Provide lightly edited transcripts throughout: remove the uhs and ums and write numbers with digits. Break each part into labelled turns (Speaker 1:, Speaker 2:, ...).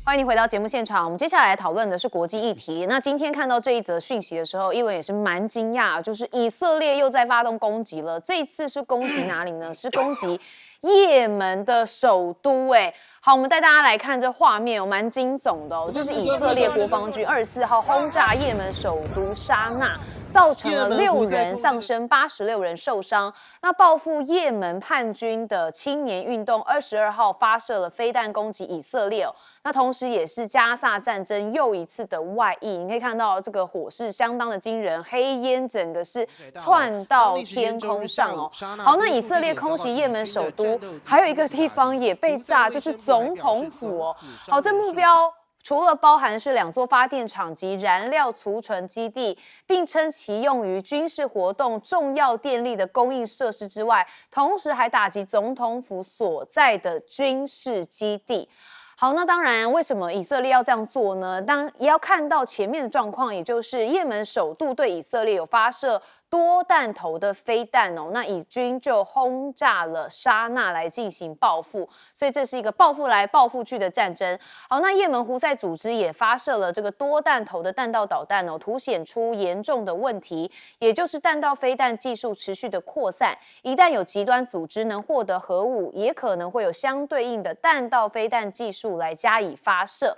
Speaker 1: 欢迎你回到节目现场。我们接下来讨论的是国际议题。那今天看到这一则讯息的时候，一文也是蛮惊讶，就是以色列又在发动攻击了。这一次是攻击哪里呢？是攻击也门的首都。好，我们带大家来看这画面，蛮惊悚的哦。就是以色列国防军24号轰炸也门首都沙那，造成了6人丧生，86人受伤。那报复也门叛军的青年运动22号发射了飞弹攻击以色列哦。那同时也是加萨战争又一次的外溢，你可以看到这个火势相当的惊人，黑烟整个是窜到天空上哦。好，那以色列空袭也门首都，还有一个地方也被炸，就是总统府哦。好，这目标除了包含是2座发电厂及燃料储存基地，并称其用于军事活动重要电力的供应设施之外，同时还打击总统府所在的军事基地。好，那当然，为什么以色列要这样做呢？也要看到前面的状况，也就是也门首都对以色列有发射多弹头的飞弹哦，那以军就轰炸了沙那来进行报复，所以这是一个报复来报复去的战争。好，那也门胡塞组织也发射了这个多弹头的弹道导弹哦，凸显出严重的问题，也就是弹道飞弹技术持续的扩散，一旦有极端组织能获得核武，也可能会有相对应的弹道飞弹技术来加以发射。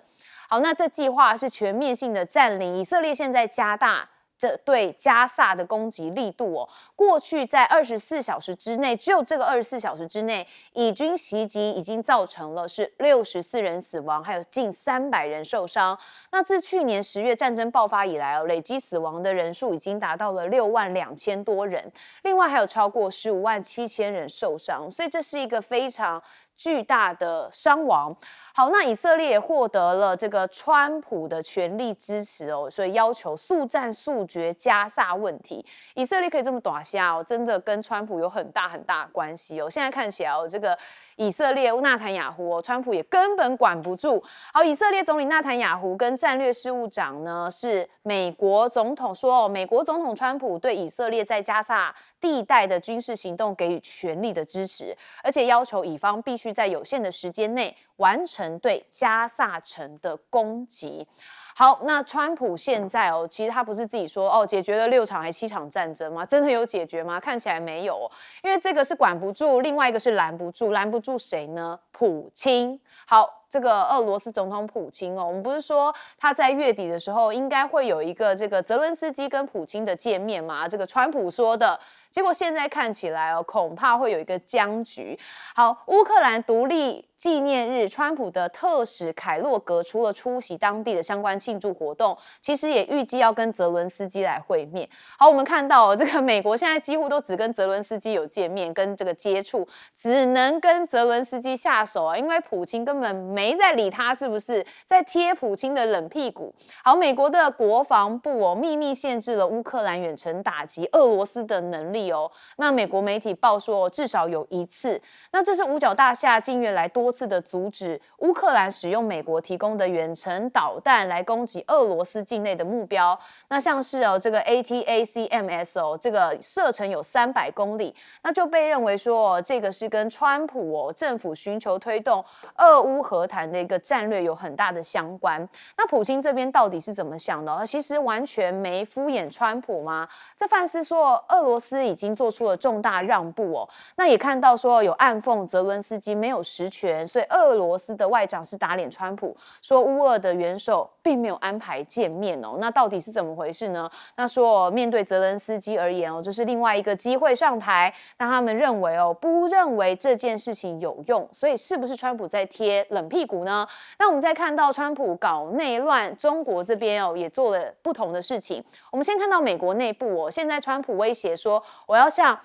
Speaker 1: 好，那这计划是全面性的占领，以色列现在加大这对加萨的攻击力度哦。过去在24小时之内，只有这个24小时之内，以军袭击已经造成了是64人死亡，还有近300人受伤。那自去年10月战争爆发以来哦，累积死亡的人数已经达到了62000多人，另外还有超过157000人受伤，所以这是一个非常巨大的伤亡。好，那以色列也获得了这个川普的全力支持哦，所以要求速战速决加萨问题。以色列可以这么短下哦，真的跟川普有很大很大的关系哦。现在看起来哦，这个以色列纳坦雅胡哦，川普也根本管不住。好，以色列总理纳坦雅胡跟战略事务长呢是美国总统说哦，美国总统川普对以色列在加萨地带的军事行动给予全力的支持，而且要求以方必须在有限的时间内完成对加萨城的攻击。好，那川普现在哦，其实他不是自己说哦，解决了6场还7场战争吗？真的有解决吗？看起来没有哦，因为这个是管不住，另外一个是拦不住，拦不住谁呢？普京。好，这个俄罗斯总统普京哦，我们不是说他在月底的时候应该会有一个这个泽伦斯基跟普京的见面吗？这个川普说的。结果现在看起来哦，恐怕会有一个僵局。好，乌克兰独立纪念日，川普的特使凯洛格除了出席当地的相关庆祝活动，其实也预计要跟泽伦斯基来会面。好，我们看到这个美国现在几乎都只跟泽伦斯基有见面，跟这个接触，只能跟泽伦斯基下手啊，因为普京根本没在理他，是不是在贴普京的冷屁股？好，美国的国防部哦秘密限制了乌克兰远程打击俄罗斯的能力哦。那美国媒体报说至少有1次，那这是五角大厦近月来多次的阻止乌克兰使用美国提供的远程导弹来攻击俄罗斯境内的目标。那像是这个 ATACMS 哦，这个射程有300公里，那就被认为说这个是跟川普政府寻求推动俄乌和谈的一个战略有很大的相关。那普京这边到底是怎么想的？其实完全没敷衍川普吗？这范是说俄罗斯已经做出了重大让步哦。那也看到说有暗讽泽伦斯基没有实权，所以俄罗斯的外长是打脸川普，说乌俄的元首并没有安排见面哦。那到底是怎么回事呢？那说面对泽伦斯基而言哦，这是另外一个机会上台，那他们认为哦，不认为这件事情有用，所以是不是川普在贴冷屁股呢？那我们再看到川普搞内乱，中国这边哦也做了不同的事情。我们先看到美国内部哦，现在川普威胁说我要向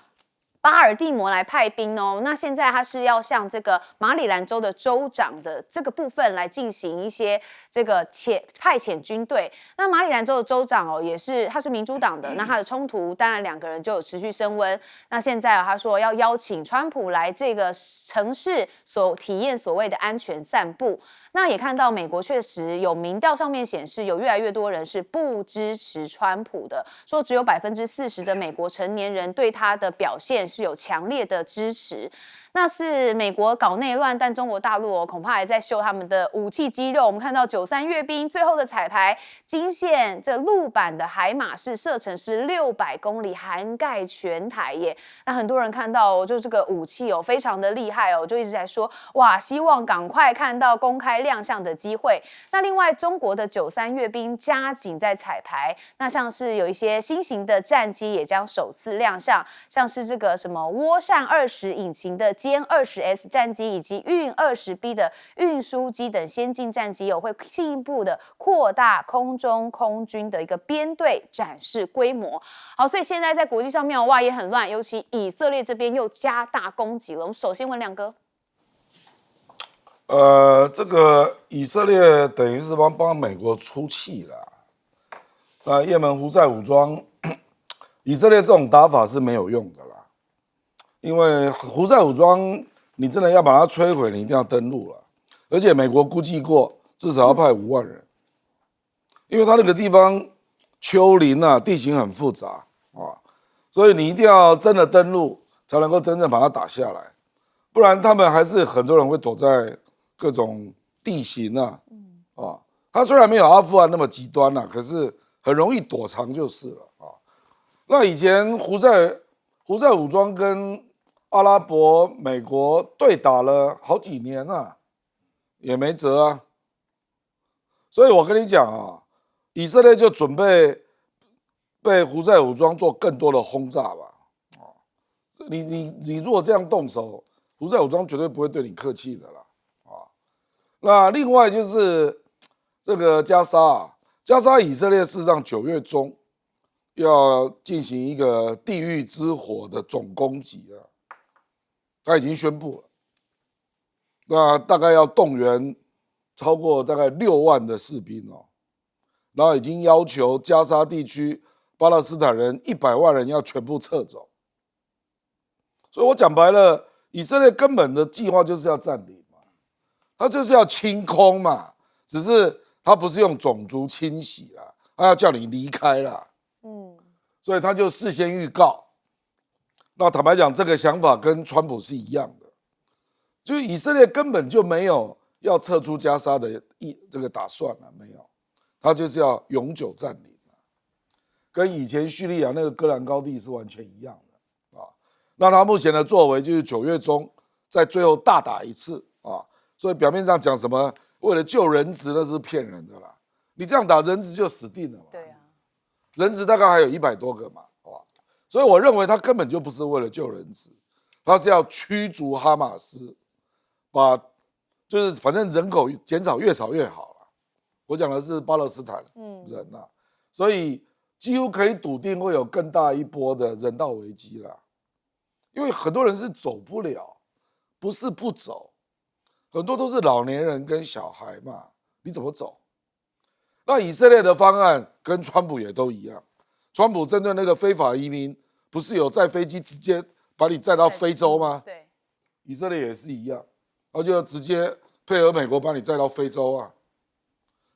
Speaker 1: 巴尔的摩来派兵哦，那现在他是要向这个马里兰州的州长的这个部分来进行一些这个派遣军队。那马里兰州的州长哦，也是他是民主党的，那他的冲突当然2个人就有持续升温。那现在他说要邀请川普来这个城市体验所谓的安全散步。那也看到美国确实有民调上面显示，有越来越多人是不支持川普的，说只有40%的美国成年人对他的表现院是有强烈的支持。那是美国搞内乱，但中国大陆恐怕还在秀他们的武器肌肉。我们看到93阅兵最后的彩排，惊现这陆版的海马式，射程是600公里，涵盖全台耶。那很多人看到就这个武器非常的厉害就一直在说哇，希望赶快看到公开亮相的机会。那另外，中国的93阅兵加紧在彩排，那像是有一些新型的战机也将首次亮相，像是这个什么涡扇20引擎的歼20S 战机以及运20B 的运输机等先进战机会进一步的扩大空中空军的一个编队展示规模。好，所以现在在国际上面哇也很乱，尤其以色列这边又加大攻击了。我们首先问亮哥，
Speaker 2: 这个以色列等于是帮美国出气了。那也门胡塞武装，以色列这种打法是没有用的啦。因为胡塞武装，你真的要把它摧毁，你一定要登陆了。而且美国估计过，至少要派5万人，因为它那个地方丘陵啊，地形很复杂啊，所以你一定要真的登陆，才能够真正把它打下来。不然他们还是很多人会躲在各种地形啊，它虽然没有阿富汗那么极端啊，可是很容易躲藏就是了啊。那以前胡塞武装跟阿拉伯美国对打了好几年啊，也没辙啊。所以我跟你讲啊，以色列就准备被胡塞武装做更多的轰炸吧。你如果这样动手，胡塞武装绝对不会对你客气的啦。那另外就是这个加沙以色列事实上9月中要进行一个地狱之火的总攻击啊。他已经宣布了，那大概要动员超过大概6万的士兵然后已经要求加沙地区巴勒斯坦人100万人要全部撤走。所以我讲白了，以色列根本的计划就是要占领嘛，他就是要清空嘛，只是他不是用种族清洗啦，他要叫你离开啦。所以他就事先预告。那坦白讲，这个想法跟川普是一样的，就是以色列根本就没有要撤出加沙的这个打算没有，他就是要永久占领跟以前叙利亚那个戈兰高地是完全一样的那他目前的作为就是9月中在最后大打一次所以表面上讲什么为了救人质那是骗人的啦，你这样打人质就死定了嘛。对啊，人质大概还有100多个嘛。所以我认为他根本就不是为了救人质，他是要驱逐哈马斯，就是反正人口减少越少越好了。我讲的是巴勒斯坦人所以几乎可以笃定会有更大一波的人道危机啦。因为很多人是走不了，不是不走，很多都是老年人跟小孩嘛，你怎么走？那以色列的方案跟川普也都一样。川普针对那个非法移民，不是有载飞机直接把你载到非洲吗？对，以色列也是一样，然后就直接配合美国把你载到非洲啊。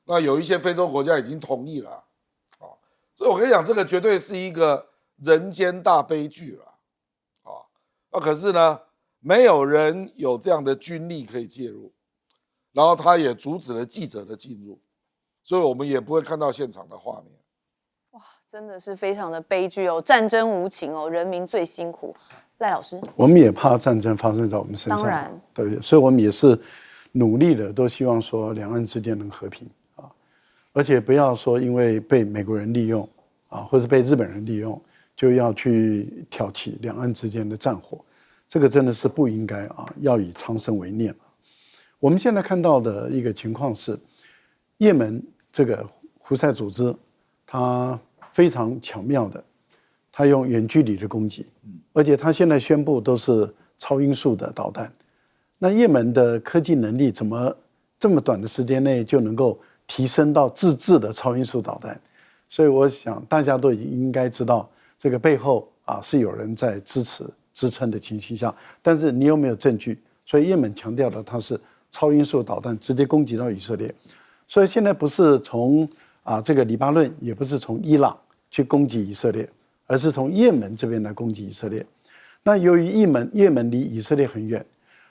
Speaker 2: 那有一些非洲国家已经同意了所以我跟你讲，这个绝对是一个人间大悲剧了那可是呢，没有人有这样的军力可以介入，然后他也阻止了记者的进入，所以我们也不会看到现场的画面。
Speaker 1: 哇，真的是非常的悲剧战争无情人民最辛苦。赖老师，
Speaker 3: 我们也怕战争发生在我们身上，
Speaker 1: 当然，
Speaker 3: 对，所以我们也是努力的，都希望说两岸之间能和平而且不要说因为被美国人利用或是被日本人利用，就要去挑起两岸之间的战火，这个真的是不应该要以苍生为念我们现在看到的一个情况是，也门这个胡塞组织，它非常巧妙的，它用远距离的攻击，而且它现在宣布都是超音速的导弹。那也门的科技能力怎么这么短的时间内就能够提升到自制的超音速导弹？所以我想大家都已经应该知道，这个背后是有人在支持支撑的情形下，但是你有没有证据？所以也门强调了它是超音速导弹直接攻击到以色列，所以现在不是从这个黎巴嫩，也不是从伊朗去攻击以色列，而是从也门这边来攻击以色列。那由于也门离以色列很远，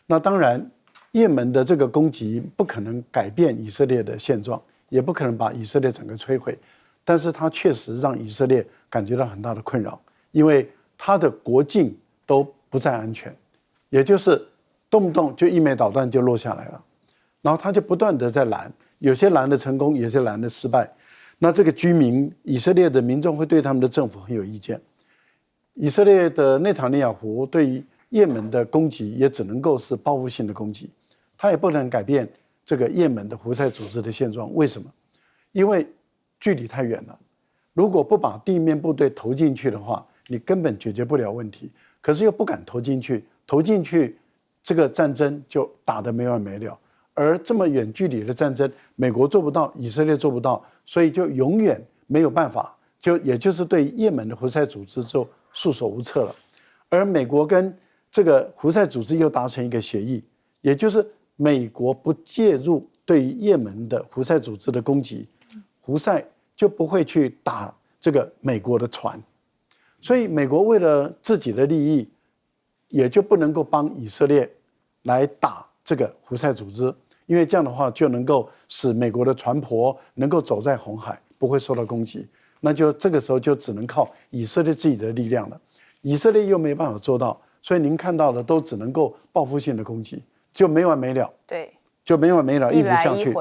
Speaker 3: 那当然也门的这个攻击不可能改变以色列的现状，也不可能把以色列整个摧毁，但是它确实让以色列感觉到很大的困扰，因为它的国境都不再安全，也就是动不动就一枚导弹就落下来了，然后他就不断的在拦，有些拦的成功，有些拦的失败。那这个以色列的民众会对他们的政府很有意见。以色列的内塔尼亚胡对于也门的攻击也只能够是报复性的攻击，他也不能改变这个也门的胡塞组织的现状。为什么？因为距离太远了，如果不把地面部队投进去的话，你根本解决不了问题。可是又不敢投进去，这个战争就打得没完没了。而这么远距离的战争，美国做不到，以色列做不到，所以就永远没有办法，也就是对也门的胡塞组织就束手无策了。而美国跟这个胡塞组织又达成一个协议，也就是美国不介入对于也门的胡塞组织的攻击，胡塞就不会去打这个美国的船。所以美国为了自己的利益，也就不能够帮以色列来打这个胡塞组织，因为这样的话就能够使美国的船舶能够走在红海，不会受到攻击。那就这个时候就只能靠以色列自己的力量了。以色列又没办法做到，所以您看到的都只能够报复性的攻击，就没完没了。
Speaker 1: 对，
Speaker 3: 就没完没了，一直下去，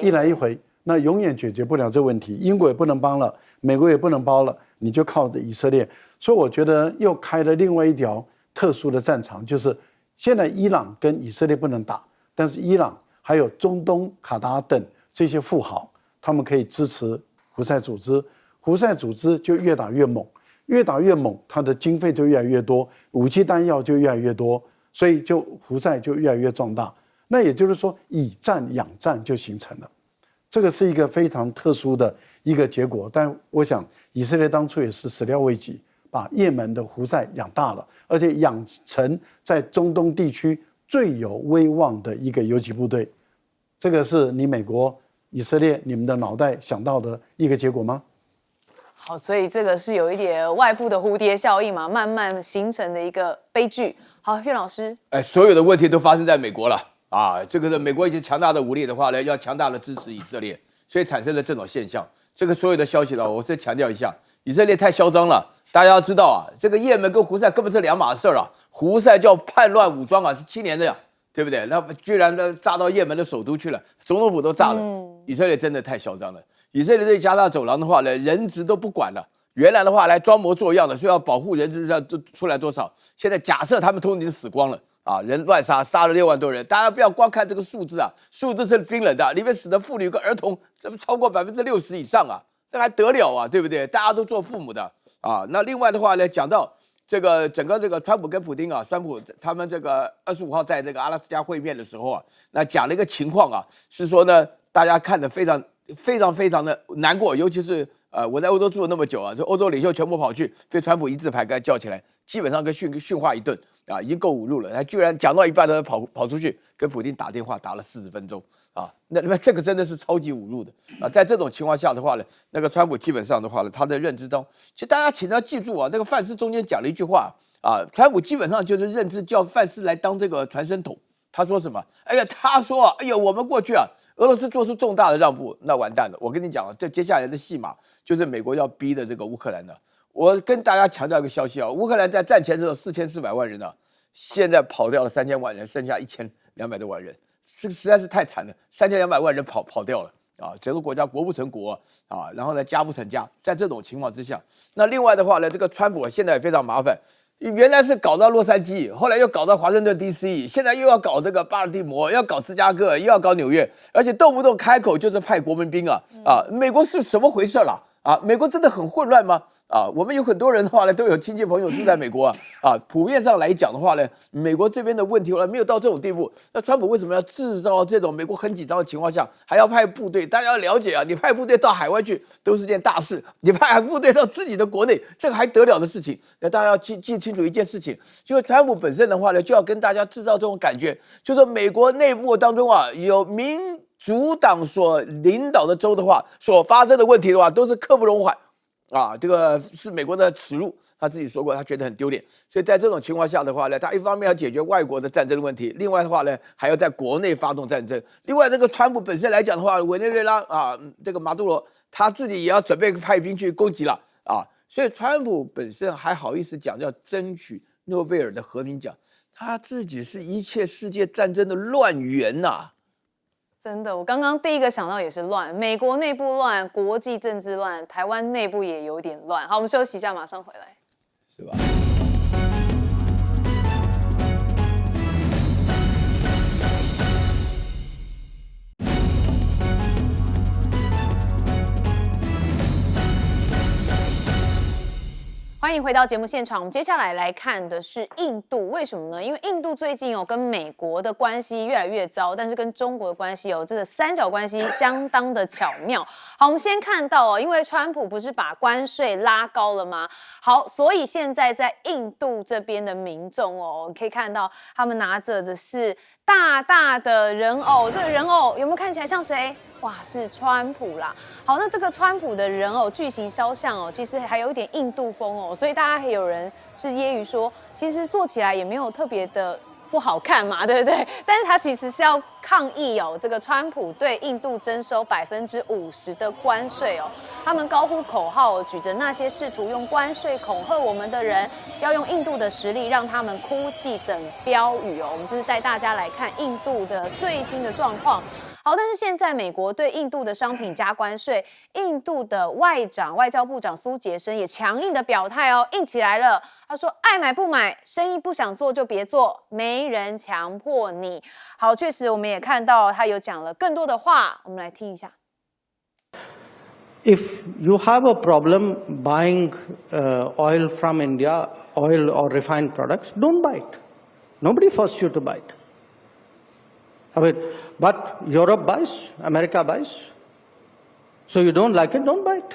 Speaker 1: 一来一回，
Speaker 3: 那永远解决不了这问题。英国也不能帮了，美国也不能帮了，你就靠着以色列。所以我觉得又开了另外一条特殊的战场，就是现在伊朗跟以色列不能打，但是伊朗还有中东卡达等这些富豪，他们可以支持胡塞组织，胡塞组织就越打越猛，越打越猛，它的经费就越来越多，武器弹药就越来越多，所以胡塞就越来越壮大。那也就是说，以战养战就形成了，这个是一个非常特殊的一个结果。但我想，以色列当初也是始料未及，把也门的胡塞养大了，而且养成在中东地区最有威望的一个游击部队。这个是你美国、以色列你们的脑袋想到的一个结果吗？
Speaker 1: 好，所以这个是有一点外部的蝴蝶效应嘛，慢慢形成的一个悲剧。好，岳老师，
Speaker 4: 所有的问题都发生在美国了啊！这个是美国已经强大的武力的话呢，要强大的支持以色列，所以产生了这种现象。这个所有的消息呢，我再强调一下，以色列太嚣张了。大家要知道啊，这个也门跟胡塞根本是两码事啊。胡塞叫叛乱武装啊，是7年的呀，对不对？那居然呢炸到也门的首都去了，总统府都炸了。以色列真的太嚣张了。以色列对加沙走廊的话呢，人质都不管了。原来的话来装模作样的，说要保护人质，都出来多少？现在假设他们都已经死光了啊，人乱杀，杀了6万多人。大家不要光看这个数字啊，数字是冰冷的，里面死的妇女跟儿童，这不超过60%以上啊，这还得了啊，对不对？大家都做父母的啊。那另外的话呢，讲到这个整个这个川普跟普丁啊，川普他们这个25号在这个阿拉斯加会面的时候啊，那讲了一个情况啊，是说呢，大家看得非常的难过，尤其是我在欧洲住了那么久啊，这欧洲领袖全部跑去对川普一字排开叫起来，基本上跟训话一顿啊，已经够侮辱了。他居然讲到一半他跑出去跟普丁打电话打了40分钟啊，那这个真的是超级侮辱的啊！在这种情况下的话呢，那个川普基本上的话呢，他的认知中，其实大家请要记住啊，这个范斯中间讲了一句话啊，川普基本上就是认知叫范斯来当这个传声筒。他说什么？哎呀，他说啊，哎呦，我们过去啊，俄罗斯做出重大的让步，那完蛋了。我跟你讲啊，这接下来的戏码就是美国要逼的这个乌克兰的。我跟大家强调一个消息啊，乌克兰在战前的时候4400万人啊，现在跑掉了3000万人，剩下1200多万人，这个实在是太惨了，3200万人跑掉了啊，整个国家国不成国啊，然后呢家不成家，在这种情况之下，那另外的话呢，这个川普现在也非常麻烦。原来是搞到洛杉矶，后来又搞到华盛顿 DC， 现在又要搞这个巴尔的摩，要搞芝加哥，又要搞纽约，而且动不动开口就是派国民兵啊！美国是什么回事啦？美国真的很混乱吗？我们有很多人的话呢，都有亲戚朋友住在美国普遍上来讲的话呢，美国这边的问题没有到这种地步。那川普为什么要制造这种美国很紧张的情况下，还要派部队？大家要了解啊，你派部队到海外去都是件大事，你派部队到自己的国内，这个还得了的事情？那大家要记清楚一件事情，就是川普本身的话呢，就要跟大家制造这种感觉，就是美国内部当中有民主党所领导的州的话，所发生的问题的话，都是刻不容缓。啊，这个是美国的耻辱，他自己说过，他觉得很丢脸。所以在这种情况下的话呢，他一方面要解决外国的战争的问题，另外的话呢，还要在国内发动战争。另外，这个川普本身来讲的话，委内瑞拉啊，这个马杜罗他自己也要准备派兵去攻击了啊。所以川普本身还好意思讲要争取诺贝尔的和平奖，他自己是一切世界战争的乱源呐。
Speaker 1: 真的，我刚刚第一个想到也是乱，美国内部乱，国际政治乱，台湾内部也有点乱。好，我们休息一下，马上回来。
Speaker 4: 是吧？
Speaker 1: 欢迎回到节目现场，我们接下来来看的是印度，为什么呢？因为印度最近跟美国的关系越来越糟，但是跟中国的关系这个三角关系相当的巧妙。好，我们先看到因为川普不是把关税拉高了吗？好，所以现在在印度这边的民众可以看到他们拿着的是大大的人偶，这个人偶有没有看起来像谁？哇，是川普啦。好，那这个川普的人偶巨型肖像其实还有一点印度风所以大家还有人是揶揄说，其实做起来也没有特别的不好看嘛，对不对？但是他其实是要抗议这个川普对印度征收50%的关税他们高呼口号举着那些试图用关税恐吓我们的人，要用印度的实力让他们哭泣等标语我们这是带大家来看印度的最新的状况。好，但是现在美国对印度的商品加关税，印度的外交部长苏杰生也强硬的表态硬起来了。他说：“爱买不买，生意不想做就别做，没人强迫你。”好，确实我们也看到他有讲了更多的话，我们来听一下。
Speaker 5: If you have a problem buying oil from India, oil or refined products, don't buy it. Nobody forced you to buy it. I mean, but Europe buys, America buys. So you don't like it, don't buy it.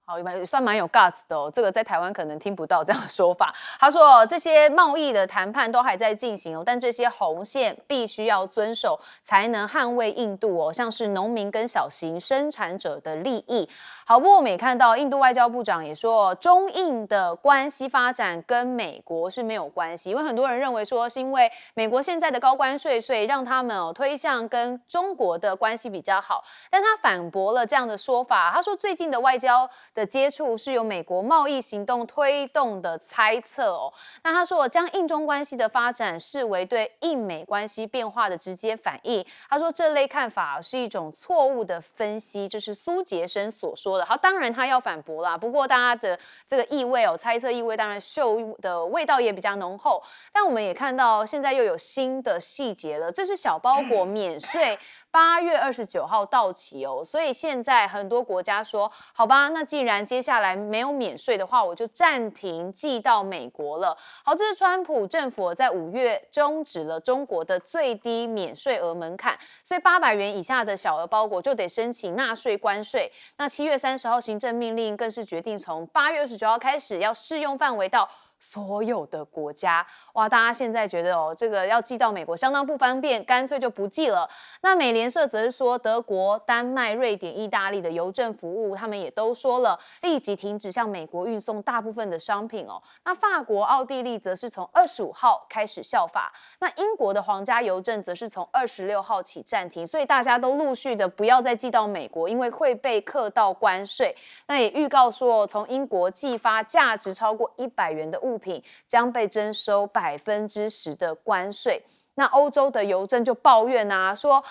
Speaker 1: 好，也算蛮有 guts 的这个在台湾可能听不到这样的说法。他说这些贸易的谈判都还在进行但这些红线必须要遵守，才能捍卫印度像是农民跟小型生产者的利益。好，不过我们也看到印度外交部长也说，中印的关系发展跟美国是没有关系，因为很多人认为说是因为美国现在的高关税，所以让他们推向跟中国的关系比较好。但他反驳了这样的说法，他说最近的外交的接触是由美国贸易行动推动的猜测那他说将印中关系的发展视为对印美关系变化的直接反应。他说这类看法是一种错误的分析，这是苏杰生所说的。好，当然他要反驳啦，不过大家的这个意味猜测意味当然秀的味道也比较浓厚。但我们也看到现在又有新的细节了，这是小包裹免税8月29号到期所以现在很多国家说好吧，那既然接下来没有免税的话，我就暂停寄到美国了。好，这是川普政府在5月终止了中国的最低免税额门槛，所以800元以下的小额包裹就得申请纳税关税。那7月30号行政命令更是决定从8月29号开始要适用范围到所有的国家。哇，大家现在觉得这个要寄到美国相当不方便，干脆就不寄了。那美联社则是说，德国、丹麦、瑞典、意大利的邮政服务，他们也都说了立即停止向美国运送大部分的商品那法国、奥地利则是从25号开始效法，那英国的皇家邮政则是从26号起暂停，所以大家都陆续的不要再寄到美国，因为会被课到关税。那也预告说，从英国寄发价值超过100元的物品将被征收10%的关税。那欧洲的邮政就抱怨说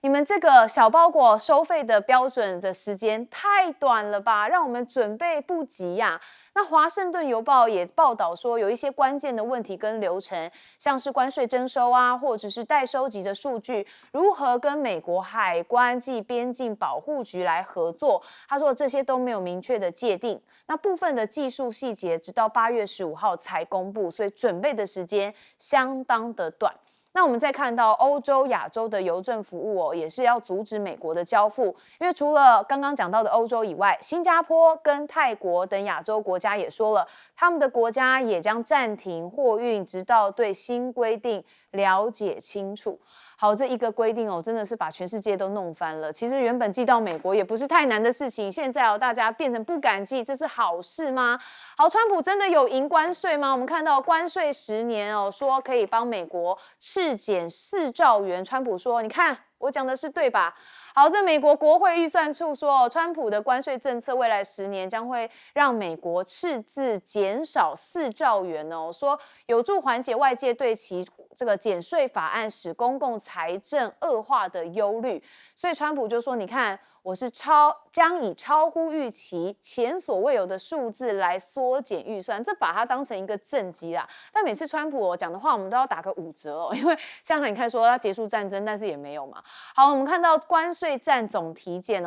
Speaker 1: 你们这个小包裹收费的标准的时间太短了吧，让我们准备不及呀。那华盛顿邮报也报道说，有一些关键的问题跟流程，像是关税征收或者是待收集的数据如何跟美国海关及边境保护局来合作，他说这些都没有明确的界定，那部分的技术细节直到8月15号才公布，所以准备的时间相当的短。那我们再看到欧洲、亚洲的邮政服务也是要阻止美国的交付，因为除了刚刚讲到的欧洲以外，新加坡跟泰国等亚洲国家也说了，他们的国家也将暂停货运，直到对新规定了解清楚。好，这一个规定真的是把全世界都弄翻了。其实原本寄到美国也不是太难的事情，现在大家变成不敢寄，这是好事吗？好，川普真的有赢关税吗？我们看到关税10年说可以帮美国赤减4兆元，川普说，你看我讲的是对吧？好，这美国国会预算处说，川普的关税政策未来10年将会让美国赤字减少4兆元说有助缓解外界对其这个减税法案使公共财政恶化的忧虑。所以川普就说，你看我是将以超乎预期、前所未有的数字来缩减预算，这把它当成一个政绩啦。但每次川普讲的话，我们都要打个5折因为像你看说要结束战争，但是也没有嘛。好，我们看到关税战总体检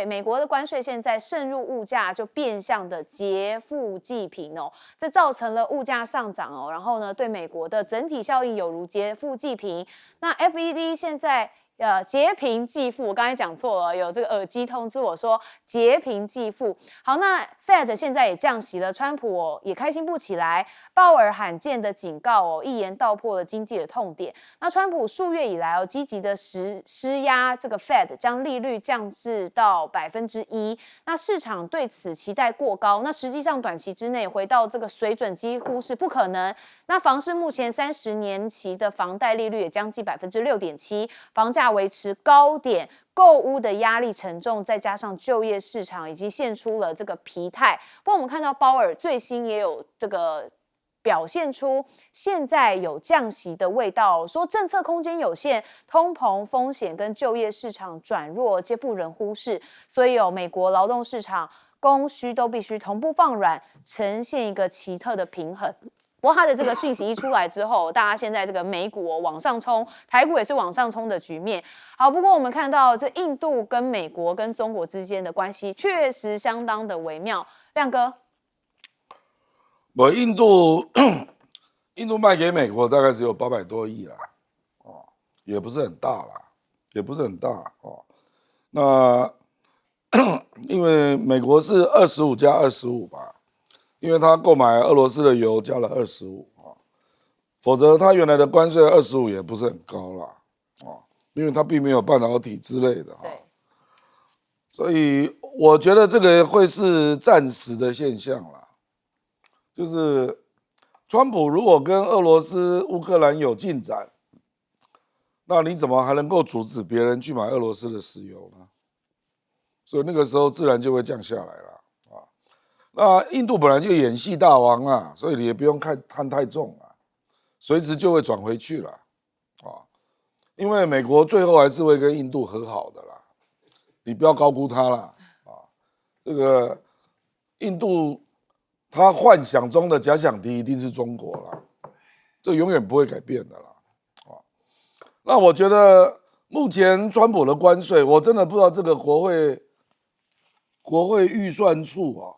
Speaker 1: 美国的关税现在渗入物价，就变相的劫富济贫这造成了物价上涨然后呢，对美国的整体效应有如劫富济贫。那 FED 现在劫贫济富，我刚才讲错了，有这个耳机通知我说劫贫济富。好，那 Fed 现在也降息了，川普也开心不起来，鲍尔罕见的警告一言道破了经济的痛点。那川普数月以来积极的施压这个 Fed 将利率降至到1%，那市场对此期待过高，那实际上短期之内回到这个水准几乎是不可能。那房市目前30年期的房贷利率也将近6.7%，房价维持高点，购屋的压力沉重，再加上就业市场已经现出了这个疲态。不过我们看到鲍尔最新也有这个表现出现在有降息的味道说政策空间有限，通膨风险跟就业市场转弱皆不忍忽视，所以美国劳动市场供需都必须同步放软，呈现一个奇特的平衡。不过它的这个讯息一出来之后，大家现在这个美股往上冲，台股也是往上冲的局面。好，不过我们看到这印度跟美国跟中国之间的关系确实相当的微妙。亮哥，
Speaker 2: 印度卖给美国大概只有800多亿啦，也不是很大啦，也不是很大那因为美国是25加25吧。因为他购买俄罗斯的油加了25否则他原来的关税25也不是很高啦因为他并没有半导体之类的所以我觉得这个会是暂时的现象啦。就是川普如果跟俄罗斯、乌克兰有进展，那你怎么还能够阻止别人去买俄罗斯的石油呢？所以那个时候自然就会降下来了。那印度本来就演戏大王啊，所以你也不用看太重啊，随时就会转回去了因为美国最后还是会跟印度和好的啦，你不要高估他啦这个印度他幻想中的假想敌一定是中国啦，这永远不会改变的啦那我觉得目前川普的关税，我真的不知道这个国会预算处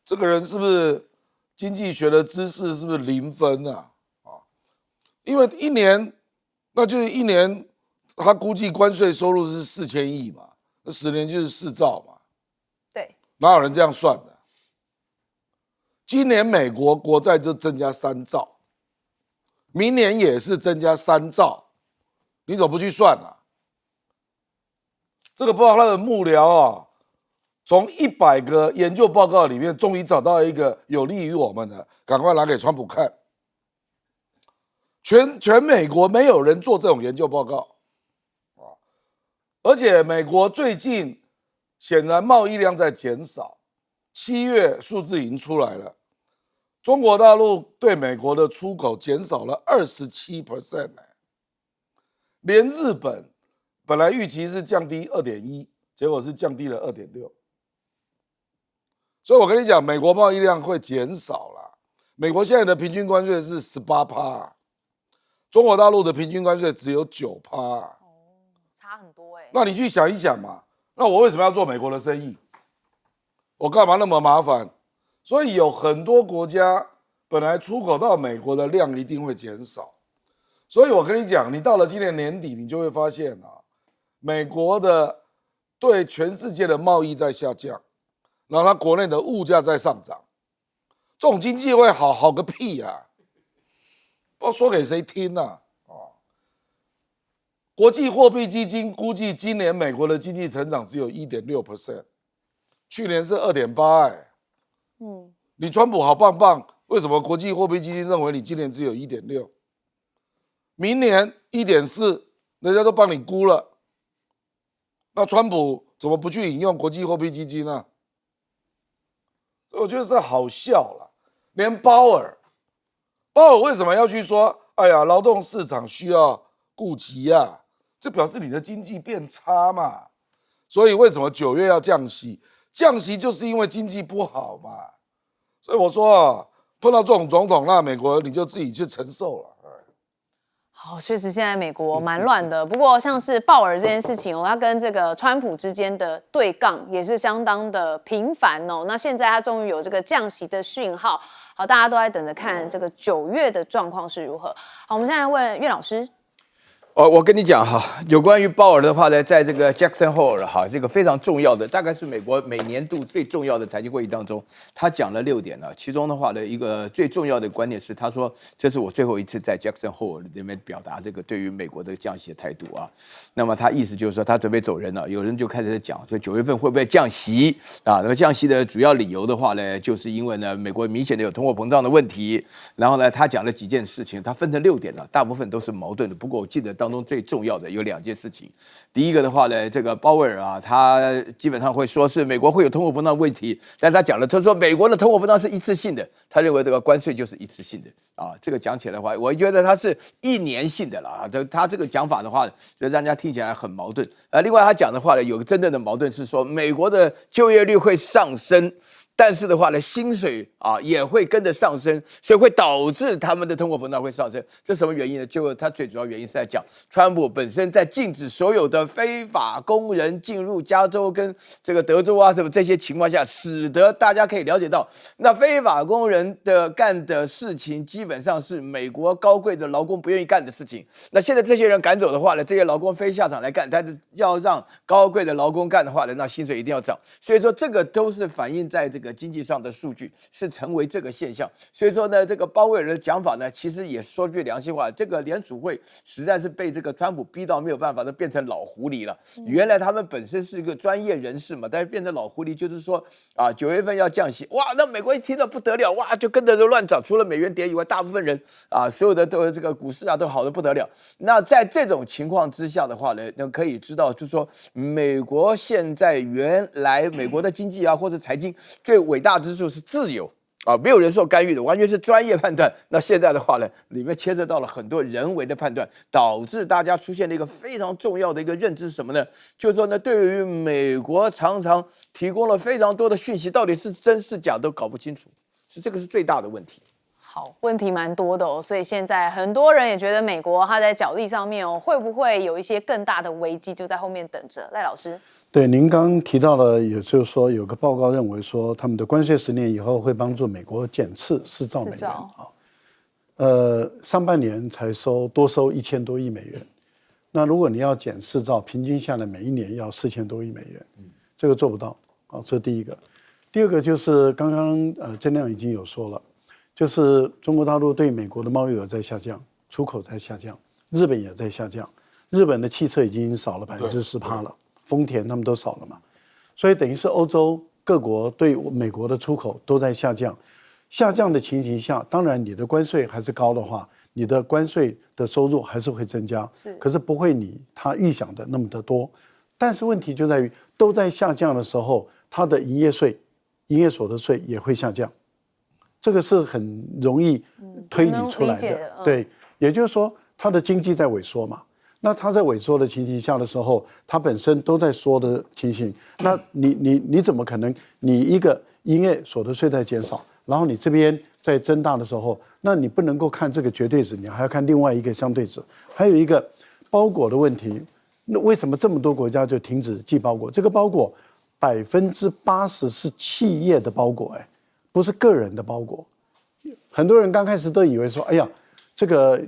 Speaker 2: 这个人是不是经济学的知识是不是0分因为一年，那就是一年，他估计关税收入是4000亿嘛，那10年就是4兆嘛，
Speaker 1: 对，
Speaker 2: 哪有人这样算的？今年美国国债就增加3兆，明年也是增加3兆，你怎么不去算这个不知道他的幕僚从100个研究报告里面，终于找到一个有利于我们的，赶快拿给川普看。全美国没有人做这种研究报告而且美国最近显然贸易量在减少，7月数字已经出来了，中国大陆对美国的出口减少了27%，连日本本来预期是降低2.1%，结果是降低了2.6%。所以我跟你讲，美国贸易量会减少啦。美国现在的平均关税是18%，中国大陆的平均关税只有9%
Speaker 1: 差很多
Speaker 2: 那你去想一想嘛，那我为什么要做美国的生意？我干嘛那么麻烦？所以有很多国家本来出口到美国的量一定会减少。所以我跟你讲，你到了今年年底，你就会发现美国的对全世界的贸易在下降。然后它国内的物价在上涨，这种经济会好个屁不知道说给谁听国际货币基金估计今年美国的经济成长只有 1.6%， 去年是 2.8%。你川普好棒棒，为什么国际货币基金认为你今年只有 1.6%， 明年 1.4%， 人家都帮你估了，那川普怎么不去引用国际货币基金呢？我觉得这好笑了。连鲍尔为什么要去说？哎呀，劳动市场需要顾及啊，这表示你的经济变差嘛。所以为什么9月要降息？降息就是因为经济不好嘛。所以我说啊，碰到这种总统，那美国你就自己去承受了。
Speaker 1: 好，确实现在美国蛮乱的。不过像是鲍尔这件事情他跟这个川普之间的对杠也是相当的频繁哦。那现在他终于有这个降息的讯号，好，大家都在等着看这个9月的状况是如何。好，我们现在问岳老师。
Speaker 4: 我跟你讲哈，有关于鲍尔的话呢，在这个 Jackson Hole 哈，这个非常重要的，大概是美国每年度最重要的财经会议当中，他讲了6点呢。其中的话呢，一个最重要的观点是，他说这是我最后一次在 Jackson Hole 里面表达这个对于美国这个降息的态度啊。那么他意思就是说，他准备走人了。有人就开始在讲，说9月份会不会降息啊？那么降息的主要理由的话呢，就是因为呢，美国明显的有通货膨胀的问题。然后呢，他讲了几件事情，他分成6点了，大部分都是矛盾的。不过我记得当中最重要的有2件事情。第一个的话呢，这个鲍威尔啊，他基本上会说是美国会有通货膨胀问题，但他讲了，他说美国的通货膨胀是一次性的，他认为这个关税就是一次性的啊。这个讲起来的话，我觉得他是1年性的了啊。他这个讲法的话，就让人家听起来很矛盾。另外他讲的话呢，有个真正的矛盾是说，美国的就业率会上升。但是的话呢，薪水啊也会跟着上升，所以会导致他们的通货膨胀会上升。这什么原因呢？就它最主要原因是在讲，川普本身在禁止所有的非法工人进入加州跟这个德州啊什么这些情况下，使得大家可以了解到，那非法工人的干的事情基本上是美国高贵的劳工不愿意干的事情。那现在这些人赶走的话呢，这些劳工非下场来干，但是要让高贵的劳工干的话呢，那薪水一定要涨。所以说这个都是反映在这个经济上的数据是成为这个现象，所以说呢，这个鲍威尔的讲法呢，其实也说句良心话，这个联储会实在是被这个川普逼到没有办法，都变成老狐狸了。原来他们本身是一个专业人士嘛，但是变成老狐狸，就是说啊，9月份要降息，哇，那美国一听到不得了，哇，就跟着就乱涨，除了美元跌以外，大部分人啊，所有的都这个股市啊都好的不得了。那在这种情况之下的话呢，那可以知道，就是说美国现在原来美国的经济啊或者财经最伟大之处是自由啊，没有人受干预的，完全是专业判断。那现在的话呢，里面牵涉到了很多人为的判断，导致大家出现了一个非常重要的一个认知是什么呢？就是说呢，对于美国常常提供了非常多的讯息，到底是真是假都搞不清楚，这个是最大的问题。
Speaker 1: 好，问题蛮多的所以现在很多人也觉得美国它在角力上面会不会有一些更大的危机就在后面等着？赖老师。
Speaker 3: 对，您刚提到了，也就是说有个报告认为说，他们的关税10年以后会帮助美国减赤4兆美元啊。上半年才多收1000多亿美元，那如果你要减4兆，平均下来每一年要4000多亿美元，这个做不到啊。这是第一个。第二个就是刚刚郑亮已经有说了，就是中国大陆对美国的贸易额在下降，出口在下降，日本也在下降，日本的汽车已经少了10%了。丰田他们都少了嘛，所以等于是欧洲各国对美国的出口都在下降。下降的情形下，当然你的关税还是高的话，你的关税的收入还是会增加，可是不会他预想的那么的多。但是问题就在于都在下降的时候，它的营业所得税也会下降，这个是很容易推理出来的。对，也就是说它的经济在萎缩嘛。那它在萎缩的情形下的时候，它本身都在缩的情形，那你怎么可能你一个营业所得税在减少，然后你这边在增大的时候，那你不能够看这个绝对值，你还要看另外一个相对值，还有一个包裹的问题。那为什么这么多国家就停止寄包裹？这个包裹80%是企业的包裹，不是个人的包裹。很多人刚开始都以为说，哎呀，这个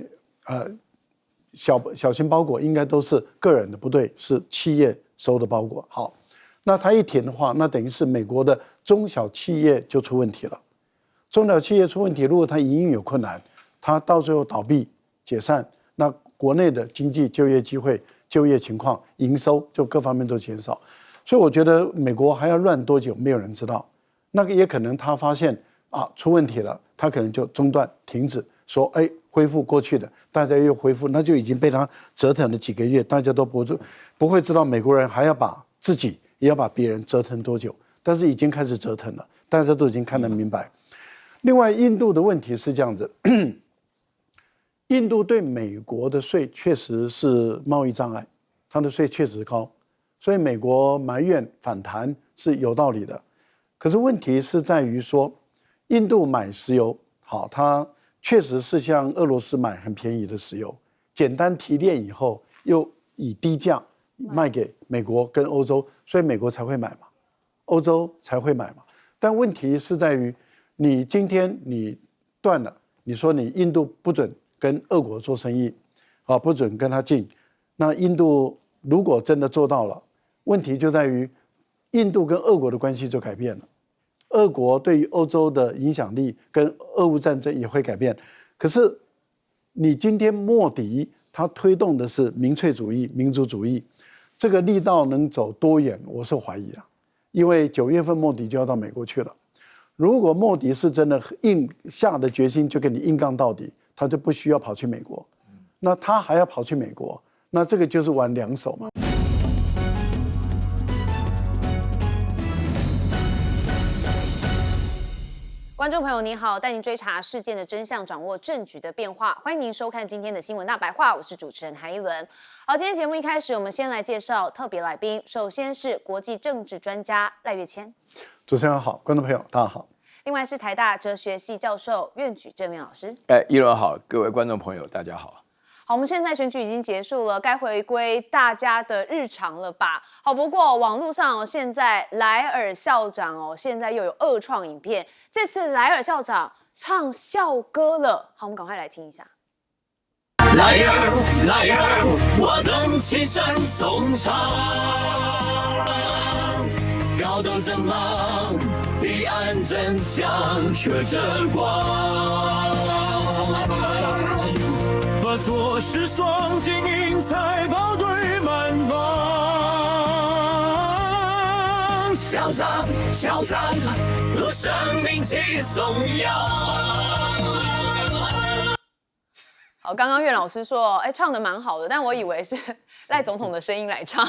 Speaker 3: 小型包裹应该都是个人的，不对，是企业收的包裹。好，那它一停的话，那等于是美国的中小企业就出问题了。中小企业出问题，如果它营运有困难，它到最后倒闭解散，那国内的经济就业机会、就业情况、营收就各方面都减少。所以我觉得美国还要乱多久，没有人知道。那个也可能他发现出问题了，他可能就中断、停止，说恢复过去的，大家又恢复，那就已经被他折腾了几个月，大家都不会知道美国人还要把自己也要把别人折腾多久，但是已经开始折腾了，大家都已经看得明白。另外，印度的问题是这样子，印度对美国的税确实是贸易障碍，它的税确实高。所以美国埋怨反弹是有道理的，可是问题是在于说，印度买石油，好，它确实是向俄罗斯买很便宜的石油，简单提炼以后又以低价卖给美国跟欧洲，所以美国才会买嘛，欧洲才会买嘛。但问题是在于，你今天你断了，你说你印度不准跟俄国做生意，不准跟他进，那印度如果真的做到了，问题就在于，印度跟俄国的关系就改变了，俄国对于欧洲的影响力跟俄乌战争也会改变。可是，你今天莫迪他推动的是民粹主义、民族主义，这个力道能走多远，我是怀疑啊。因为9月份莫迪就要到美国去了，如果莫迪是真的下的决心就跟你硬杠到底，他就不需要跑去美国，那他还要跑去美国，那这个就是玩两手嘛。
Speaker 1: 观众朋友您好，带您追查事件的真相，掌握政局的变化。欢迎您收看今天的新闻大白话，我是主持人韩一伦。好，今天节目一开始，我们先来介绍特别来宾。首先是国际政治专家赖岳谦。
Speaker 3: 主持人好，观众朋友大家好。
Speaker 1: 另外是台大哲学系教授苑举正元老师。
Speaker 4: 一伦好，各位观众朋友大家好。
Speaker 1: 好，我们现在选举已经结束了，该回归大家的日常了吧？好，不过网络上现在莱尔校长现在又有2创影片，这次莱尔校长唱校歌了。好，我们赶快来听一下。
Speaker 6: 莱尔，莱尔，我等齐声颂唱，高斗人忙，彼岸真相却着光。合作是双金银财宝堆满房，向上向上，如生命起颂扬。
Speaker 1: 好，刚刚苑老师说，唱得蛮好的，但我以为是赖总统的声音来唱，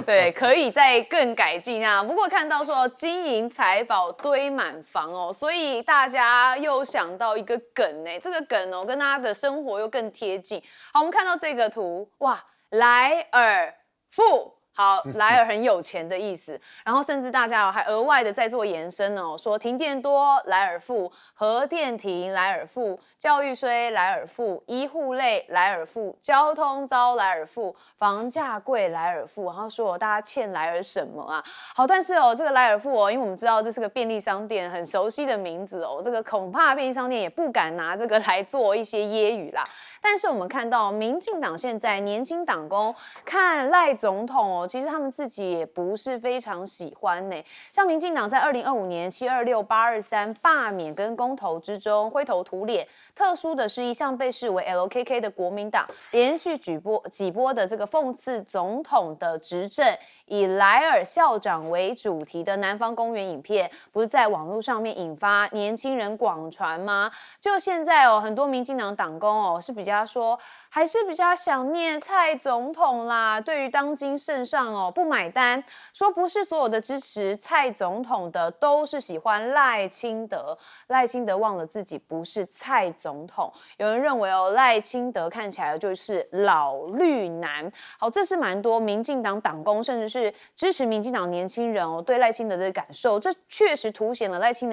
Speaker 1: 对，可以再更改进啊。不过看到说金银财宝堆满房所以大家又想到一个梗这个梗跟大家的生活又更贴近。好，我们看到这个图，哇，莱尔富。好，莱尔很有钱的意思，然后甚至大家还额外的在做延伸说停电多莱尔富，核电停莱尔富，教育衰莱尔富，医护累莱尔富，交通糟莱尔富，房价贵莱尔富，然后说大家欠莱尔什么啊？好，但是这个莱尔富因为我们知道这是个便利商店，很熟悉的名字这个恐怕便利商店也不敢拿这个来做一些揶揄啦。但是我们看到民进党现在年轻党工看赖总统其实他们自己也不是非常喜欢像民进党在2025年726、823罢免跟公投之中灰头土脸，特殊的是一向被视为 LKK 的国民党连续几波的这个讽刺总统的执政，以莱尔校长为主题的南方公园影片，不是在网络上面引发年轻人广传吗？就现在很多民进党党工是比较说还是比较想念蔡总统啦，对于当今圣上不买单，说不是所有的支持蔡总统的都是喜欢赖清德，赖清德忘了自己不是蔡总统。有人认为赖清德看起来就是老绿男。好，这是蛮多民进党党工甚至是支持民进党年轻人对赖清德的感受，这确实凸显了赖清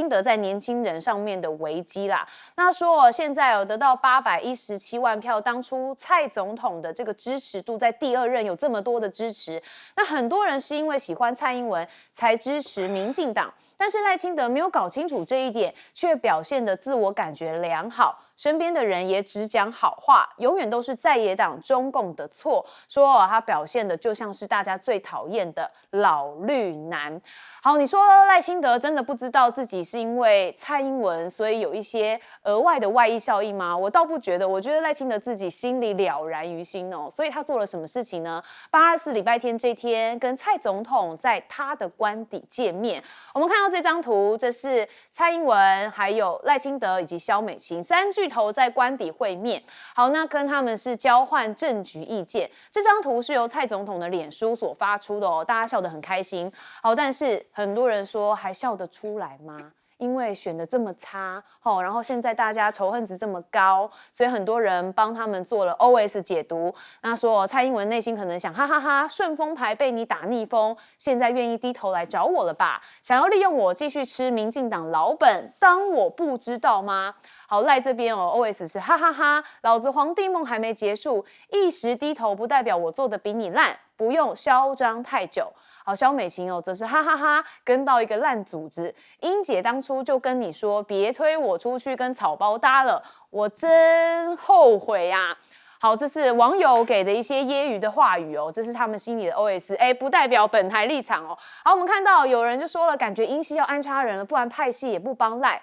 Speaker 1: 德在年轻人上面的危机啦。那说现在得到817万票，当初蔡总统的这个支持度在第2任有这么多的支持，那很多人是因为喜欢蔡英文才支持民进党，但是赖清德没有搞清楚这一点，却表现得自我感觉良好，身边的人也只讲好话，永远都是在野党中共的错，说他表现的就像是大家最讨厌的老绿男。好，你说赖清德真的不知道自己是因为蔡英文，所以有一些额外的外溢效应吗？我倒不觉得，我觉得赖清德自己心里了然于心哦。所以他做了什么事情呢？824礼拜天这天，跟蔡总统在他的官邸见面。我们看到这张图，这是蔡英文、还有赖清德以及萧美琴3巨头在官邸会面。好，那跟他们是交换政局意见。这张图是由蔡总统的脸书所发出的哦，大家笑得很开心。好，但是很多人说还笑得出来吗？因为选得这么差，然后现在大家仇恨值这么高，所以很多人帮他们做了 OS 解读。那说蔡英文内心可能想，哈哈哈，顺风牌被你打逆风，现在愿意低头来找我了吧？想要利用我继续吃民进党老本，当我不知道吗？好，赖这边OS 是哈哈哈，老子皇帝梦还没结束，一时低头不代表我做的比你烂，不用嚣张太久。好，萧美琴则是哈哈哈，跟到一个烂组织。英姐当初就跟你说，别推我出去跟草包搭了，我真后悔呀。好，这是网友给的一些揶揄的话语哦，这是他们心里的 OS， 不代表本台立场哦。好，我们看到有人就说了，感觉英系要安插人了，不然派系也不帮赖。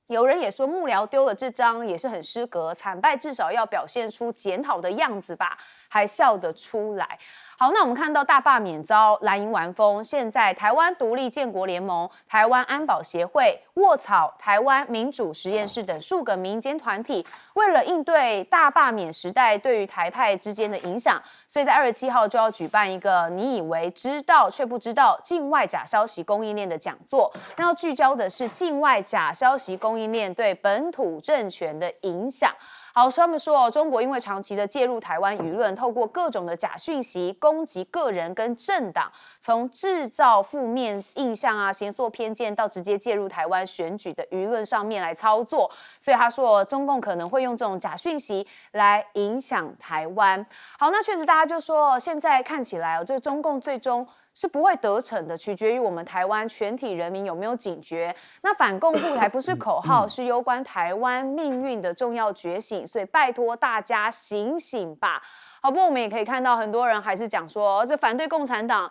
Speaker 1: 有人也说幕僚丢了这张也是很失格，惨败至少要表现出检讨的样子吧，还笑得出来。好，那我们看到大罢免遭蓝营完封，现在台湾独立建国联盟、台湾安保协会、卧草、台湾民主实验室等数个民间团体，为了应对大罢免时代对于台派之间的影响，所以在27号就要举办一个你以为知道却不知道境外假消息供应链的讲座。那要聚焦的是境外假消息供应链对本土政权的影响。好，他们说中国因为长期的介入台湾舆论，透过各种的假讯息攻击个人跟政党，从制造负面印象啊、形塑偏见，到直接介入台湾选举的舆论上面来操作。所以他说，中共可能会用这种假讯息来影响台湾。好，那确实大家就说，现在看起来这个中共最终是不会得逞的，取决于我们台湾全体人民有没有警觉。那反共护台不是口号，是攸关台湾命运的重要觉醒，所以拜托大家醒醒吧。好，不过我们也可以看到，很多人还是讲说，这反对共产党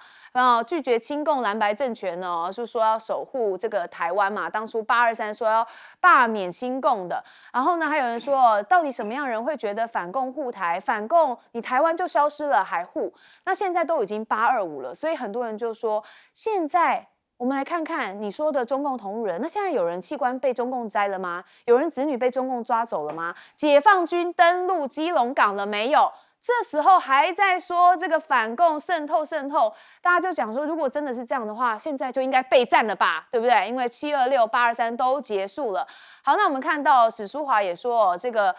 Speaker 1: 拒绝亲共蓝白政权呢，是说要守护这个台湾嘛。当初823说要罢免亲共的，然后呢，还有人说，到底什么样人会觉得反共护台？反共你台湾就消失了还护？那现在都已经825了，所以很多人就说，现在我们来看看你说的中共同路人，那现在有人器官被中共摘了吗？有人子女被中共抓走了吗？解放军登陆基隆港了没有？这时候还在说这个反共渗透，大家就讲说，如果真的是这样的话，现在就应该备战了吧，对不对？因为726、823都结束了。好，那我们看到史书华也说，这个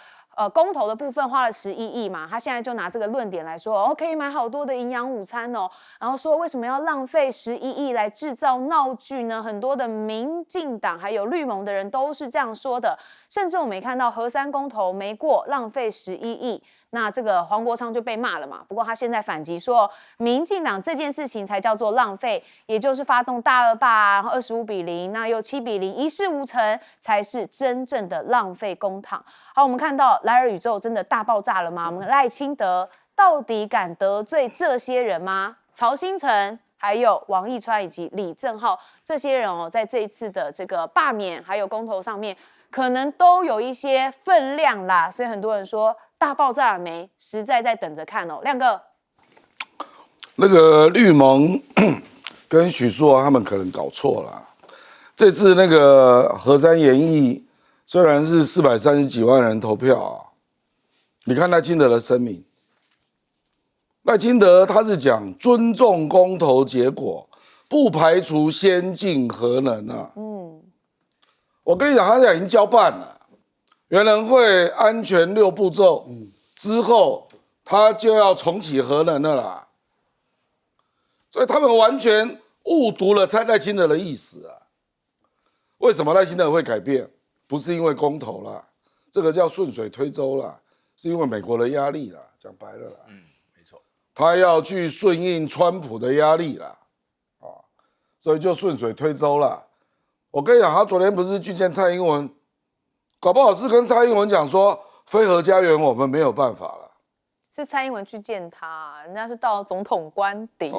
Speaker 1: 公投的部分花了11亿嘛，他现在就拿这个论点来说，可以买好多的营养午餐哦，然后说为什么要浪费11亿来制造闹剧呢？很多的民进党还有绿盟的人都是这样说的，甚至我们也看到核3公投没过，浪费11亿。那这个黄国昌就被骂了嘛，不过他现在反击说，民进党这件事情才叫做浪费，也就是发动大二罢，然后25-0，那又7-0，一事无成，才是真正的浪费公帑。好，我们看到莱尔宇宙真的大爆炸了吗？我们赖清德到底敢得罪这些人吗？曹兴诚、还有王义川以及李正浩这些人在这一次的这个罢免还有公投上面，可能都有一些分量啦，所以很多人说大爆炸了没？实在在等着看哦。亮哥，
Speaker 2: 那个绿盟跟许淑华他们可能搞错了。这次那个核3研议虽然是430几万人投票你看赖清德的声明，赖清德他是讲尊重公投结果，不排除先进核能啊。我跟你讲，他现在已经交办了。原能会安全6步骤之后，他就要重启核能了啦。所以他们完全误读了赖清德的意思啊。为什么赖清德会改变？不是因为公投啦，这个叫顺水推舟啦，是因为美国的压力啦。讲白了啦，
Speaker 4: 没错，
Speaker 2: 他要去顺应川普的压力啦，所以就顺水推舟啦。我跟你讲，他昨天不是去见蔡英文。搞不好是跟蔡英文讲说，非核家园我们没有办法了。
Speaker 1: 是蔡英文去见他，人家是到总统官邸。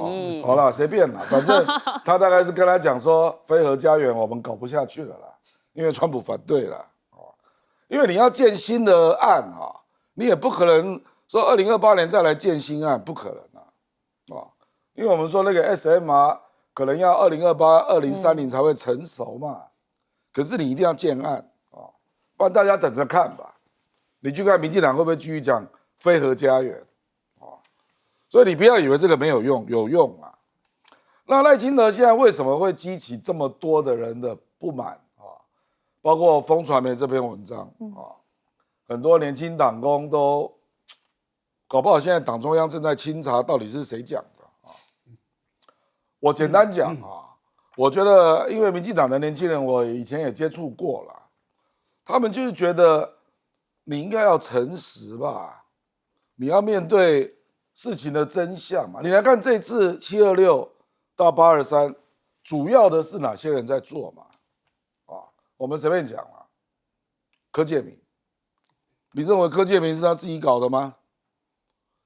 Speaker 2: 好啦，随便啦，反正他大概是跟他讲说，非核家园我们搞不下去了啦，因为川普反对了。因为你要建新的案啊，你也不可能说2028年再来建新案，不可能啊，因为我们说那个 SMR 可能要2028、2030才会成熟嘛，可是你一定要建案啊，不然大家等着看吧。你去看民进党会不会继续讲非核家园啊？所以你不要以为这个没有用，有用啊。那赖清德现在为什么会激起这么多的人的不满？包括风传媒这篇文章啊，很多年轻党工都搞不好现在党中央正在清查到底是谁讲的啊。我简单讲啊，我觉得因为民进党的年轻人，我以前也接触过了，他们就是觉得你应该要诚实吧，你要面对事情的真相嘛。你来看这次726到823，主要的是哪些人在做嘛？我们随便讲啊，柯建铭，你认为柯建铭是他自己搞的吗？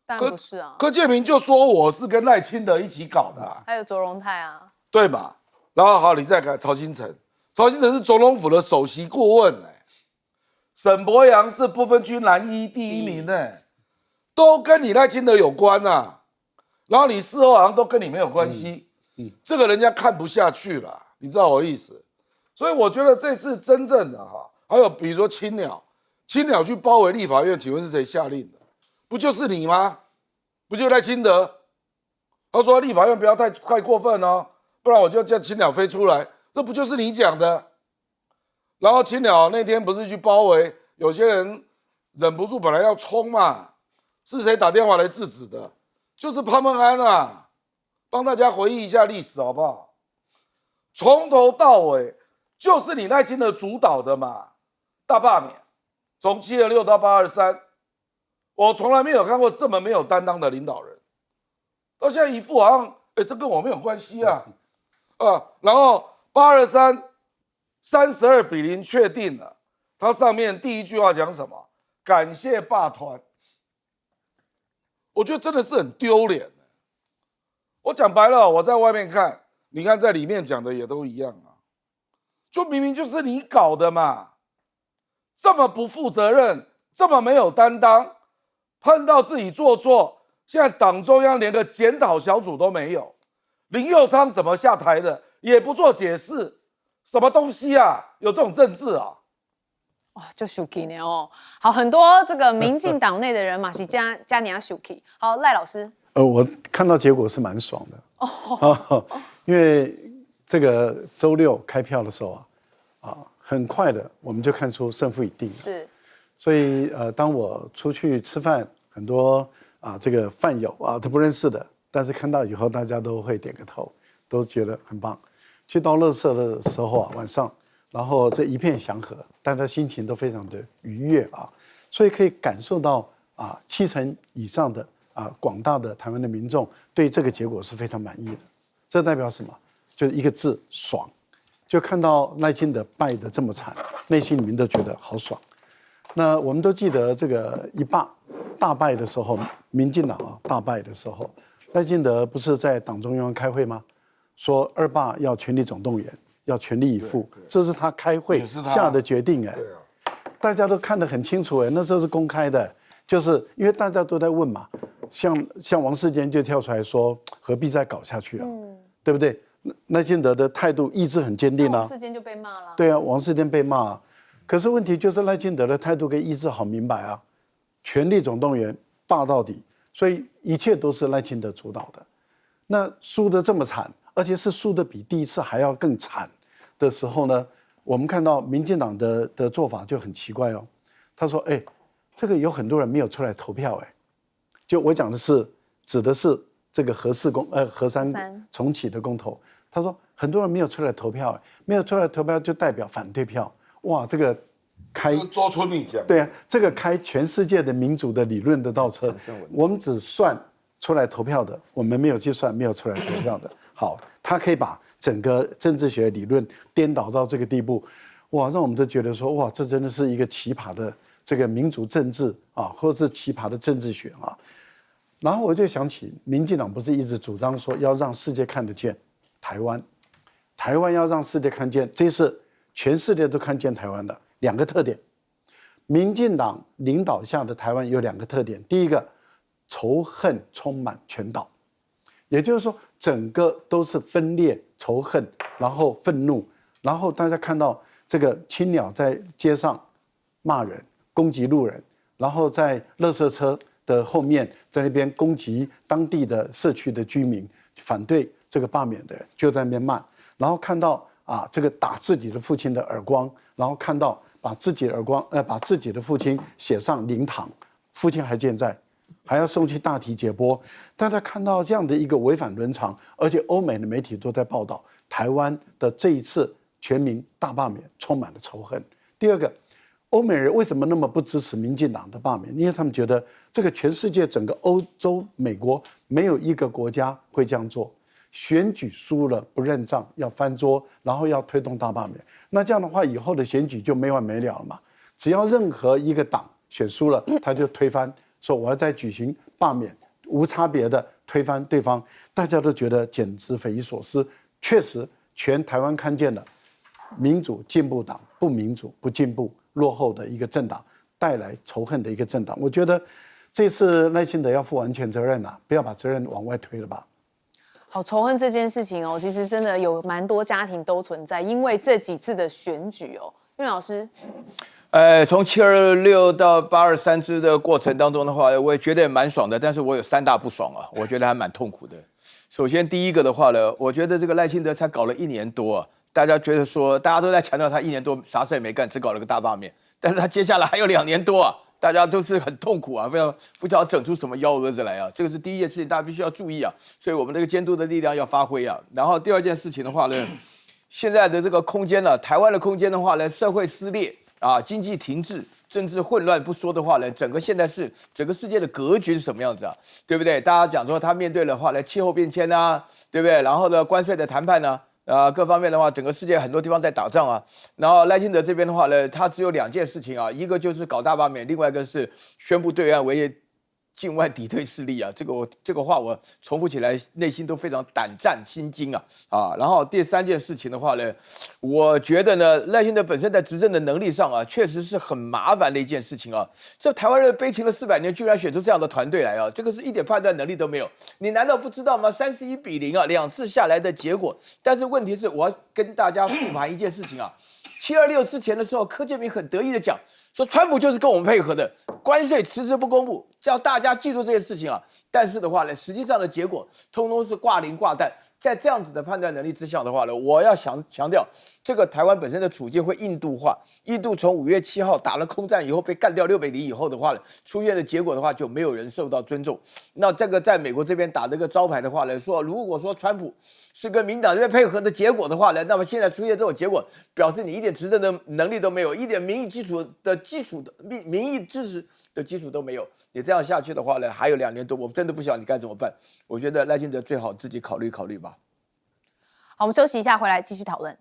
Speaker 1: 当然不是啊。
Speaker 2: 柯建铭就说我是跟赖清德一起搞的
Speaker 1: 还有卓荣泰啊，
Speaker 2: 对嘛？然后好，你再看曹兴诚，曹兴诚是总统府的首席顾问沈伯洋是不分区蓝一第1名都跟你赖清德有关啊。然后你事后好像都跟你没有关系，这个人家看不下去了，你知道我意思？所以我觉得这次真正的还有比如说青鸟去包围立法院，请问是谁下令的？不就是你吗？不就赖清德？他说立法院不要太过分哦，不然我就叫青鸟飞出来，这不就是你讲的？然后青鸟那天不是去包围，有些人忍不住本来要冲嘛，是谁打电话来制止的？就是潘孟安啊，帮大家回忆一下历史好不好？从头到尾。就是你赖清德主导的嘛，大罢免，从726到823，我从来没有看过这么没有担当的领导人，到现在一副好像，这跟我没有关系啊，然后823 32-0确定了，他上面第一句话讲什么？感谢罢团，我觉得真的是很丢脸。我讲白了，我在外面看，你看在里面讲的也都一样啊。就明明就是你搞的嘛，这么不负责任，这么没有担当，碰到自己做错，现在党中央连个检讨小组都没有，林右昌怎么下台的也不做解释，什么东西啊？有这种政治啊？
Speaker 1: 哇，就生气呢哦。好，很多这个民进党内的人嘛是加你要生气。好，赖老师，
Speaker 3: 我看到结果是蛮爽的因为这个周6开票的时候很快的我们就看出胜负已定了。
Speaker 1: 是，
Speaker 3: 所以当我出去吃饭，很多这个饭友都不认识的，但是看到以后大家都会点个头，都觉得很棒。去到垃圾的时候晚上，然后这一片祥和，大家心情都非常的愉悦所以可以感受到70%以上的广大的台湾的民众对这个结果是非常满意的。这代表什么？就是一个字，爽。就看到赖清德败得这么惨，内心里面都觉得好爽。那我们都记得这个大败的时候，民进党大败的时候，赖清德不是在党中央开会吗？说2罢要全力总动员，要全力以赴，这是他开会下的决定大家都看得很清楚那时候是公开的，就是因为大家都在问嘛，像王世坚就跳出来说何必再搞下去对不对？赖清德的态度意志很坚定
Speaker 1: 王世坚就被骂了。
Speaker 3: 对王世坚被骂可是问题就是赖清德的态度跟意志好明白全力总动员罢到底，所以一切都是赖清德主导的。那输得这么惨，而且是输得比第一次还要更惨的时候呢，我们看到民进党的做法就很奇怪他说这个有很多人没有出来投票就我讲的是指的是这个核3重启的公投，他说很多人没有出来投票没有出来投票就代表反对票。哇，这个开
Speaker 2: 周春米讲，
Speaker 3: 对这个开全世界的民主的理论的倒车，我们只算出来投票的，我们没有去算没有出来投票的。好，他可以把整个政治学理论颠倒到这个地步。哇，让我们都觉得说，哇，这真的是一个奇葩的这个民主政治啊，或者是奇葩的政治学啊。然后我就想起，民进党不是一直主张说要让世界看得见台湾，台湾要让世界看见，这是全世界都看见台湾的2个特点。民进党领导下的台湾有2个特点，第一个，仇恨充满全岛，也就是说，整个都是分裂、仇恨，然后愤怒，然后大家看到这个青鸟在街上骂人、攻击路人，然后在垃圾车的后面在那边攻击当地的社区的居民，反对这个罢免的人就在那边骂，然后看到这个打自己的父亲的耳光，然后看到把自己的父亲写上灵堂，父亲还健在，还要送去大体解剖。大家看到这样的一个违反伦常，而且欧美的媒体都在报道台湾的这一次全民大罢免充满了仇恨。第二个，欧美人为什么那么不支持民进党的罢免？因为他们觉得这个全世界整个欧洲、美国没有一个国家会这样做。选举输了不认账，要翻桌，然后要推动大罢免。那这样的话，以后的选举就没完没了了嘛。只要任何一个党选输了，他就推翻，说我要再举行罢免，无差别的推翻对方。大家都觉得简直匪夷所思。确实，全台湾看见了民主进步党不民主、不进步、落后的一个政党，带来仇恨的一个政党。我觉得这次赖清德要负完全责任不要把责任往外推了吧。
Speaker 1: 好，仇恨这件事情其实真的有蛮多家庭都存在，因为这几次的选举韵老师，
Speaker 4: 从726到823支的过程当中的话，我也觉得也蛮爽的，但是我有3大不爽我觉得还蛮痛苦的。首先第一个的话呢，我觉得这个赖清德才搞了1年多大家觉得说大家都在强调他1年多啥事也没干，只搞了个大罢免，但是他接下来还有2年多大家都是很痛苦不知道整出什么幺蛾子来这个是第一件事情，大家必须要注意所以我们这个监督的力量要发挥然后第二件事情的话呢，现在的这个空间台湾的空间的话呢，社会撕裂经济停滞，政治混乱不说的话呢，整个现在是整个世界的格局是什么样子对不对？大家讲说他面对的话呢，气候变迁对不对？然后呢，关税的谈判各方面的话，整个世界很多地方在打仗然后赖清德这边的话呢，他只有2件事情一个就是搞大罢免，另外一个是宣布对岸为境外敌对势力这个话我重复起来，内心都非常胆战心惊然后第3件事情的话呢，我觉得呢，赖清德本身在执政的能力上确实是很麻烦的一件事情这台湾人悲情了400年，居然选出这样的团队来这个是一点判断能力都没有。你难道不知道吗？31比02次下来的结果。但是问题是，我要跟大家复盘一件事情726之前的时候，柯建铭很得意的讲说，川普就是跟我们配合的，关税迟迟不公布，叫大家记住这件事情但是的话呢，实际上的结果通通是挂零挂蛋。在这样子的判断能力之下的话呢，我要强调，这个台湾本身的处境会印度化。印度从5月7号打了空战以后被干掉600里以后的话呢，出现的结果的话就没有人受到尊重。那这个在美国这边打这个招牌的话呢，说如果说川普是跟民党这边配合的结果的话呢，那么现在出现这种结果，表示你一点执政的能力都没有，一点民意支持的基础都没有。你这样下去的话呢，还有2年多，我真的不晓得你该怎么办。我觉得赖清德最好自己考虑考虑吧。
Speaker 1: 好，我们休息一下，回来继续讨论。